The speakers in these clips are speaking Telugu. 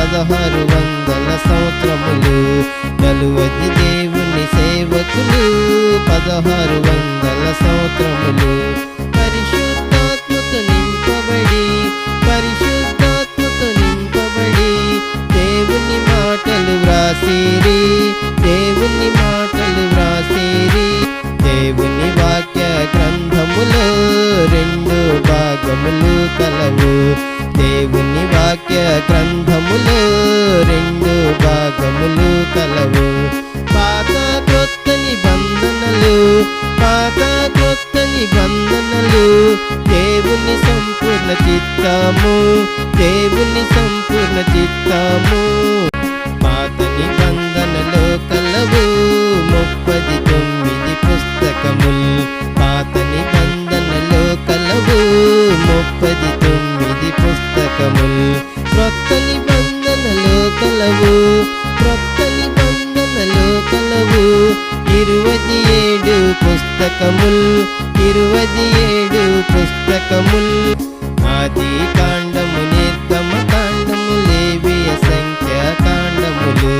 1600 సంవత్సరములు. నలువది దేవుని సేవకులు 1600 సంవత్సరములు. పరిశుద్ధాత్మతో నింపబడి దేవుని మాటలు వ్రాసిరి, దేవుని మాటలు వ్రాసిరి. దేవుని వాక్య గ్రంథములో 2 భాగములు కలవు. దేవుని వాక్య గ్రంథములో 2 భాగములు కలవు. పాత క్రొత్త నిబంధనలు దేవుని సంపూర్ణ చిత్తము, దేవుని సంపూర్ణ చిత్తము. పాత నిబంధనలో కలవు 39 పుస్తకములు. పాత నిబంధనలో కలవు 39 పుస్తకములు. క్రొత్త నిబంధనలో కలవు 27 పుస్తకములు. 27 పుస్తకములు. ఆది కాండము, నిర్గమ కాండము, లేవియ సంఖ్య కాండములు.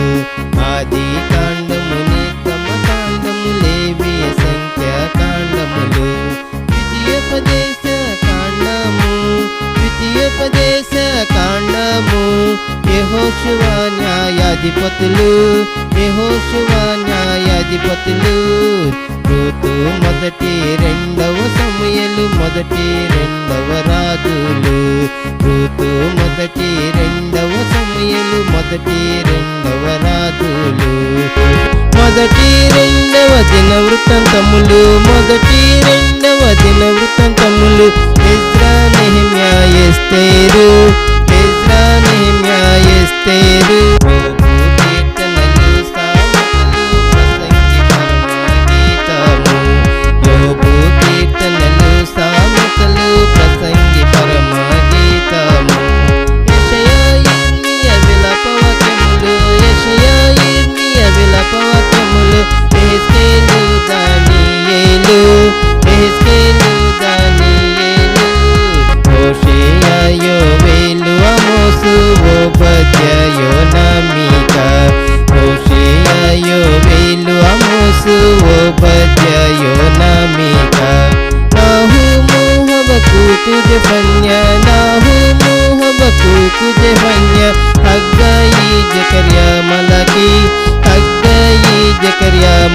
ఆది కాండము, నిర్గమ కాండము, లేవియ సంఖ్య కాండములు. ద్వితీయోపదేశ కాండము, యెహోషువ న్యాయాధిపతులు. రూతు మొదటి 2వ సమూయేలు, మొదటి 2వ రాజులు. రూతు మొదటి 2వ సమూయేలు, మొదటి 2వ రాజులు. మొదటి 2వ దినవృత్తాంతములు, మొదటి 2వ దినవృత్తాంతములు. ఎజ్రా, నెహెమ్యా, ఎస్తేరు. ఎజ్రా, నెహెమ్యా, ఎస్తేరు.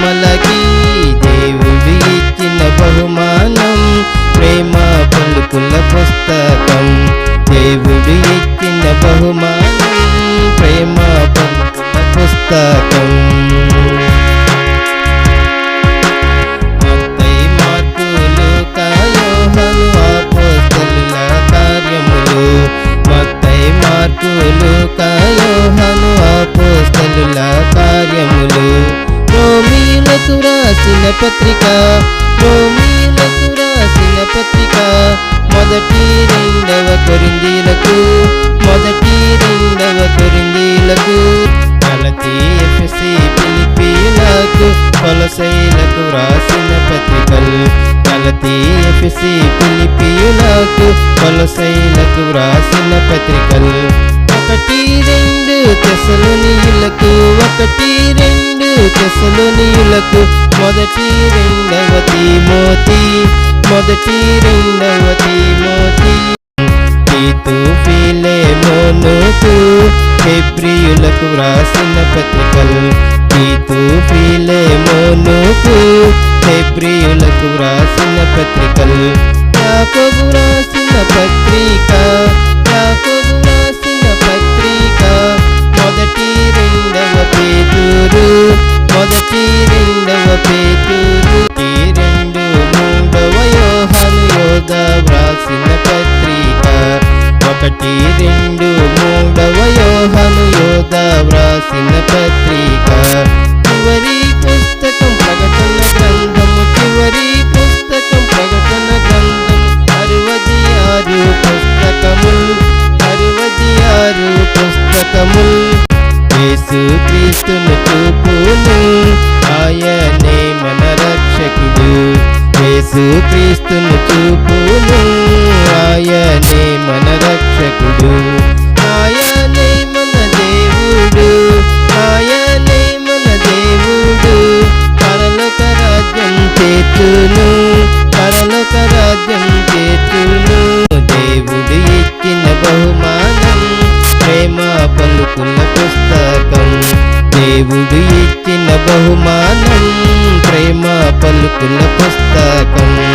మలకి. దేవుడు ఇచ్చిన బహుమానం ప్రేమ పలుకుల పుస్తకం. దేవుడు ఇచ్చిన బహుమానం ప్రేమ పలుకుల పుస్తకం. మత్తయి, మార్కు, లూకా, యోహాను అపోస్తలుల కార్యములు. మత్తయి, మార్కు, లూకా, యోహాను అపోస్తలుల కార్యములు. రోమీయులకు రాసిన పత్రిక, మొదటి 2వ కొరింథీయులకు, మొదటి 2వ కొరింథీయులకు. గలతీ, ఎఫెసీ, ఫిలిప్పీయులకు, కొలొస్సీయులకు రాసిన పత్రికలు. గలతీ, ఎఫెసీ, ఫిలిప్పీయులకు, కొలొస్సీయులకు రాసిన పత్రికలు. 1-2 తెస్సలోనియులకు, 1-2 తెస్సలోనియులకు. మొదటి 2వ తిమోతి, మొదటి 2వ తిమోతి. తీతు, ఫిలెమోనుకు హెబ్రీయులకు వ్రాసిన పత్రికలు. తీతు, ఫిలెమోనుకు హెబ్రీయులకు వ్రాసిన పత్రికలు. యాకోబు వ్రాసిన పత్రిక, మొదటి 2వ పేతురు, మొదటి 2వ పేతురు. 2, 3వ యోహాను యోధ వ్రాసిన పత్రిక. 1, 2, 3వ యోహాను యోధ వ్రాసిన పత్రిక. చివరి పుస్తకం ప్రకటన గ్రంథము, చివరి పుస్తకం ప్రకటన గ్రంథము. 66 పుస్తకములు, 66 పుస్తకములు. యేసు క్రీస్తును చూపును, ఆయనే మన రక్షకుడు. యేసు క్రీస్తును చూపును, ఆయనే మన రక్షకుడు. ఆయనే మన బహుమానం ప్రేమ పలుకుల పుస్తకం.